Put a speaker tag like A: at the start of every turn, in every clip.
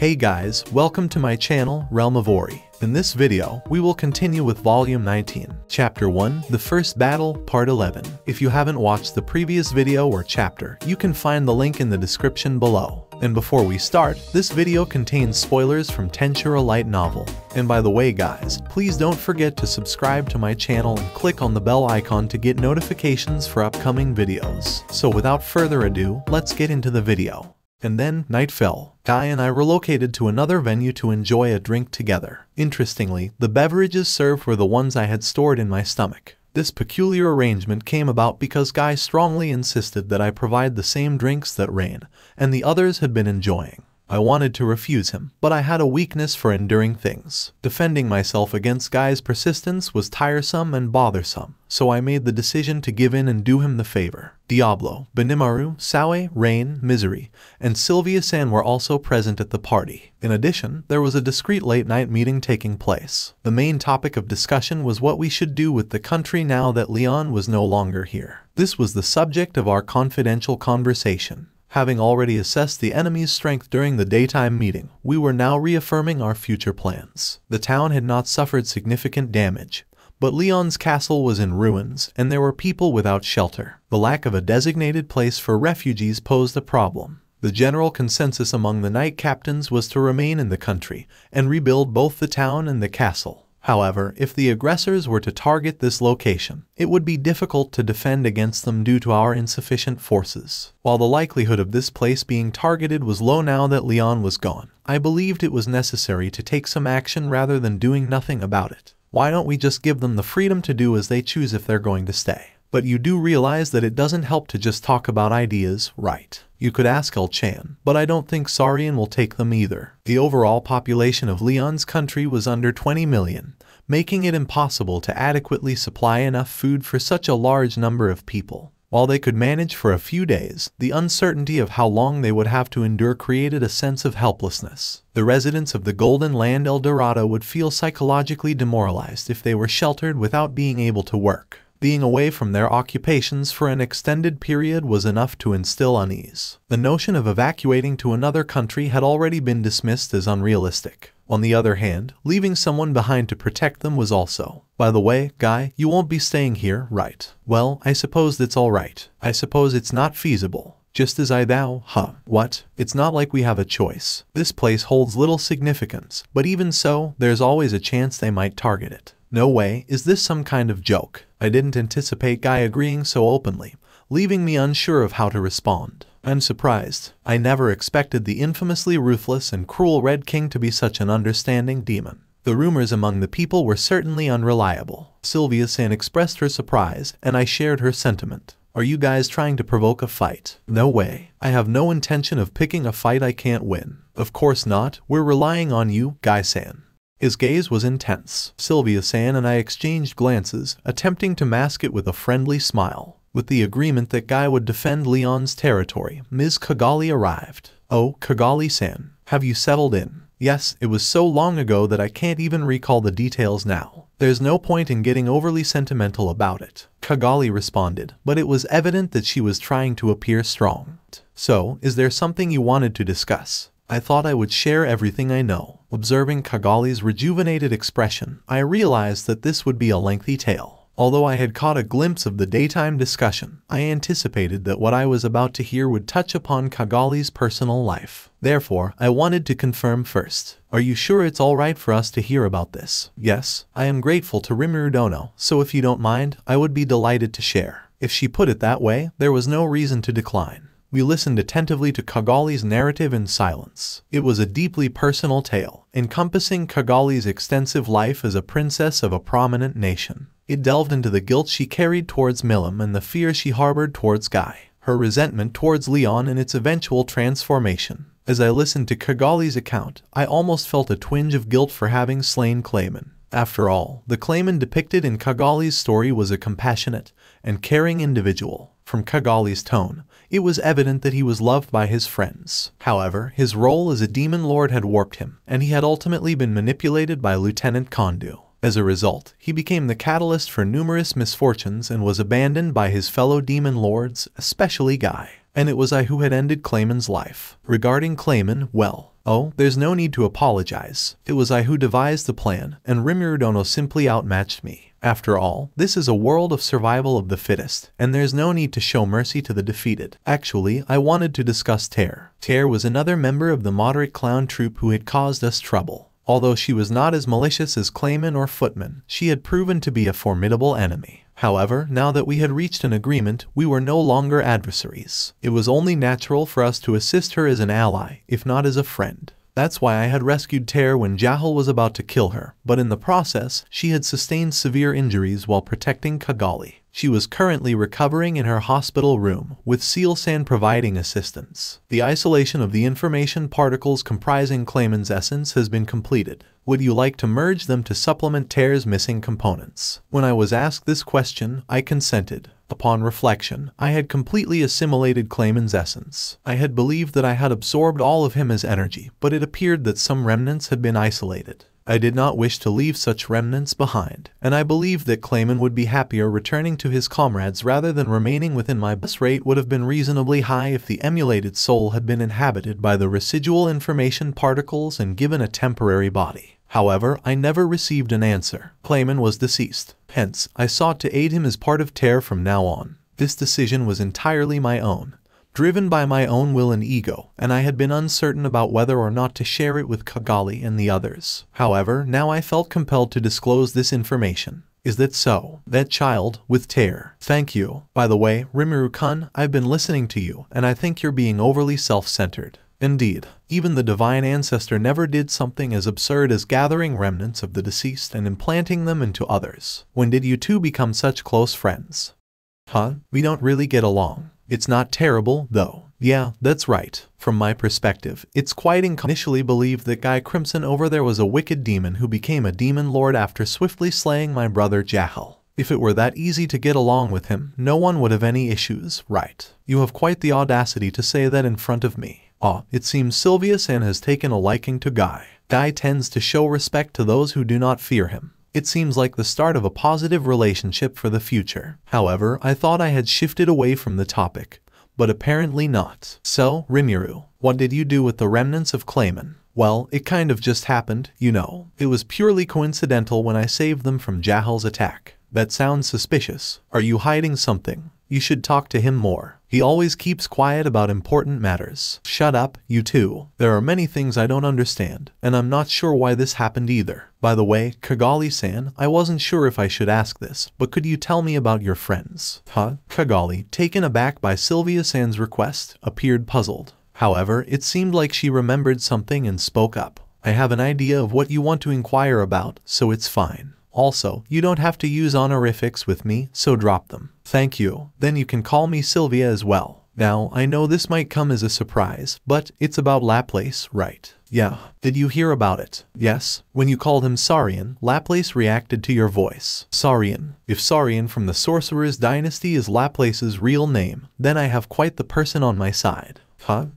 A: Hey guys, welcome to my channel, RealmOfOri. In this video, we will continue with Volume 19, Chapter 1, The First Battle, Part 11. If you haven't watched the previous video or chapter, you can find the link in the description below. And before we start, this video contains spoilers from Tensura Light Novel. And by the way guys, please don't forget to subscribe to my channel and click on the bell icon to get notifications for upcoming videos. So without further ado, let's get into the video. And then, night fell. Guy and I relocated to another venue to enjoy a drink together. Interestingly, the beverages served were the ones I had stored in my stomach. This peculiar arrangement came about because Guy strongly insisted that I provide the same drinks that Rain and the others had been enjoying. I wanted to refuse him, but I had a weakness for enduring things. Defending myself against Guy's persistence was tiresome and bothersome, so I made the decision to give in and do him the favor. Diablo, Benimaru, Sawe, Rain, Misery, and Sylvia-san were also present at the party. In addition, there was a discreet late-night meeting taking place. The main topic of discussion was what we should do with the country now that Leon was no longer here. This was the subject of our confidential conversation. Having already assessed the enemy's strength during the daytime meeting, we were now reaffirming our future plans. The town had not suffered significant damage, but Leon's castle was in ruins and there were people without shelter. The lack of a designated place for refugees posed a problem. The general consensus among the knight captains was to remain in the country and rebuild both the town and the castle. However, if the aggressors were to target this location, it would be difficult to defend against them due to our insufficient forces. While the likelihood of this place being targeted was low now that Leon was gone, I believed it was necessary to take some action rather than doing nothing about it. Why don't we just give them the freedom to do as they choose if they're going to stay? But you do realize that it doesn't help to just talk about ideas, right? You could ask El-chan, but I don't think Sarian will take them either. The overall population of Leon's country was under 20 million, making it impossible to adequately supply enough food for such a large number of people. While they could manage for a few days, the uncertainty of how long they would have to endure created a sense of helplessness. The residents of the Golden Land El Dorado would feel psychologically demoralized if they were sheltered without being able to work. Being away from their occupations for an extended period was enough to instill unease. The notion of evacuating to another country had already been dismissed as unrealistic. On the other hand, leaving someone behind to protect them was also. By the way, Guy, you won't be staying here, right? Well, I suppose that's alright. I suppose it's not feasible. Just as I thou, what? It's not like we have a choice. This place holds little significance, but even so, there's always a chance they might target it. No way, is this some kind of joke? I didn't anticipate Guy agreeing so openly, leaving me unsure of how to respond. I'm surprised. I never expected the infamously ruthless and cruel Red King to be such an understanding demon. The rumors among the people were certainly unreliable. Sylvia-san expressed her surprise, and I shared her sentiment. Are you guys trying to provoke a fight? No way. I have no intention of picking a fight I can't win. Of course not, we're relying on you, Guy-san. His gaze was intense. Sylvia-san and I exchanged glances, attempting to mask it with a friendly smile. With the agreement that Guy would defend Leon's territory, Ms. Kigali arrived. Oh, Kigali-san, have you settled in? Yes, it was so long ago that I can't even recall the details now. There's no point in getting overly sentimental about it, Kigali responded, but it was evident that she was trying to appear strong. So, is there something you wanted to discuss? I thought I would share everything I know. Observing Kigali's rejuvenated expression, I realized that this would be a lengthy tale. Although I had caught a glimpse of the daytime discussion, I anticipated that what I was about to hear would touch upon Kigali's personal life. Therefore, I wanted to confirm first. Are you sure it's alright for us to hear about this? Yes, I am grateful to Rimuru Dono, so if you don't mind, I would be delighted to share. If she put it that way, there was no reason to decline. We listened attentively to Kigali's narrative in silence. It was a deeply personal tale, encompassing Kigali's extensive life as a princess of a prominent nation. It delved into the guilt she carried towards Milim and the fear she harbored towards Guy, her resentment towards Leon and its eventual transformation. As I listened to Kigali's account, I almost felt a twinge of guilt for having slain Clayman. After all, the Clayman depicted in Kigali's story was a compassionate and caring individual. From Kigali's tone, it was evident that he was loved by his friends. However, his role as a demon lord had warped him, and he had ultimately been manipulated by Lieutenant Kondu. As a result, he became the catalyst for numerous misfortunes and was abandoned by his fellow demon lords, especially Guy. and it was I who had ended Clayman's life. Regarding Clayman, well, there's no need to apologize. It was I who devised the plan, and Rimuru simply outmatched me. After all, this is a world of survival of the fittest, and there's no need to show mercy to the defeated. Actually, I wanted to discuss Tear. Tear was another member of the moderate clown troupe who had caused us trouble. Although she was not as malicious as Clayman or Footman, she had proven to be a formidable enemy. However, now that we had reached an agreement, we were no longer adversaries. It was only natural for us to assist her as an ally, if not as a friend. That's why I had rescued Tear when Jahal was about to kill her, but in the process, she had sustained severe injuries while protecting Kigali. She was currently recovering in her hospital room, with Seal-san providing assistance. The isolation of the information particles comprising Clayman's essence has been completed. Would you like to merge them to supplement Tear's missing components? When I was asked this question, I consented. Upon reflection, I had completely assimilated Clayman's essence. I had believed that I had absorbed all of him as energy, but it appeared that some remnants had been isolated. I did not wish to leave such remnants behind, and I believed that Clayman would be happier returning to his comrades rather than remaining within my bus rate would have been reasonably high if the emulated soul had been inhabited by the residual information particles and given a temporary body. However, I never received an answer. Clayman was deceased. Hence, I sought to aid him as part of Tear from now on. This decision was entirely my own, driven by my own will and ego, and I had been uncertain about whether or not to share it with Kigali and the others. However, now I felt compelled to disclose this information. Is that so? That child, with Tear. Thank you. By the way, Rimuru-kun, I've been listening to you, and I think you're being overly self-centered. Indeed, even the divine ancestor never did something as absurd as gathering remnants of the deceased and implanting them into others. When did you two become such close friends? We don't really get along. It's not terrible, though. Yeah, that's right. From my perspective, it's quite initially believed that Guy Crimson over there was a wicked demon who became a demon lord after swiftly slaying my brother Jahal. If it were that easy to get along with him, no one would have any issues, right? You have quite the audacity to say that in front of me. It seems Sylvia-san has taken a liking to Guy. Guy tends to show respect to those who do not fear him. It seems like the start of a positive relationship for the future. However, I thought I had shifted away from the topic, but apparently not. So, Rimuru, what did you do with the remnants of Clayman? Well, it kind of just happened, you know. It was purely coincidental when I saved them from Jahal's attack. That sounds suspicious. Are you hiding something? You should talk to him more. He always keeps quiet about important matters. Shut up, you two. There are many things I don't understand, and I'm not sure why this happened either. By the way, Kigali-san, I wasn't sure if I should ask this, but could you tell me about your friends? Kigali, taken aback by Sylvia-san's request, appeared puzzled. However, it seemed like she remembered something and spoke up. I have an idea of what you want to inquire about, so it's fine. Also, you don't have to use honorifics with me, so drop them. Thank you. Then you can call me Sylvia as well. Now, I know this might come as a surprise, but it's about Laplace, right? Yeah. Did you hear about it? Yes. When you called him Saurian, Laplace reacted to your voice. Saurian. If Saurian from the Sorcerer's Dynasty is Laplace's real name, then I have quite the person on my side.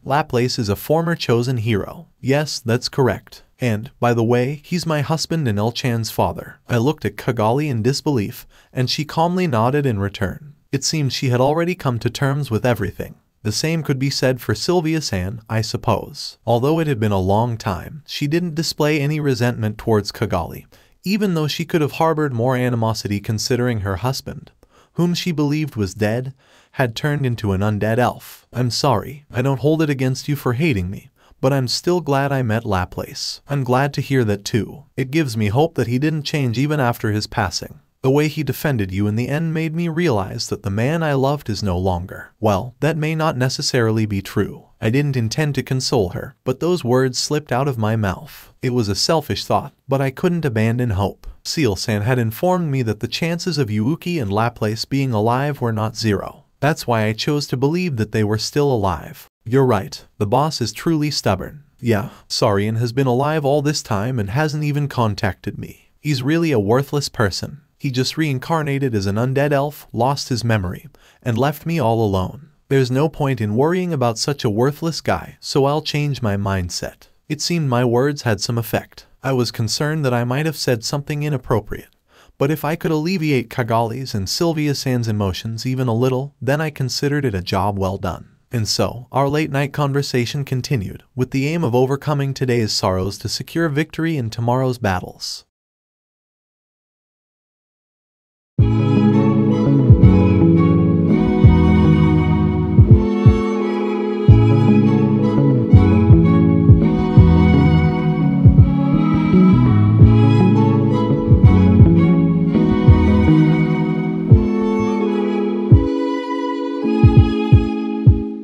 A: Laplace is a former chosen hero. Yes, that's correct. And, by the way, he's my husband and El-chan's father. I looked at Kigali in disbelief, and she calmly nodded in return. It seemed she had already come to terms with everything. The same could be said for Sylvia-san, I suppose. Although it had been a long time, she didn't display any resentment towards Kigali, even though she could have harbored more animosity considering her husband, whom she believed was dead, had turned into an undead elf. I'm sorry, I don't hold it against you for hating me. But I'm still glad I met Laplace. I'm glad to hear that too. It gives me hope that he didn't change even after his passing. The way he defended you in the end made me realize that the man I loved is no longer. Well, that may not necessarily be true. I didn't intend to console her, but those words slipped out of my mouth. It was a selfish thought, but I couldn't abandon hope. Seal-san had informed me that the chances of Yuuki and Laplace being alive were not zero. That's why I chose to believe that they were still alive. You're right, the boss is truly stubborn. Yeah, Saurian has been alive all this time and hasn't even contacted me. He's really a worthless person. He just reincarnated as an undead elf, lost his memory, and left me all alone. There's no point in worrying about such a worthless guy, so I'll change my mindset. It seemed my words had some effect. I was concerned that I might have said something inappropriate. But if I could alleviate Kigali's and Sylvia-san's emotions even a little, then I considered it a job well done. And so, our late-night conversation continued, with the aim of overcoming today's sorrows to secure victory in tomorrow's battles.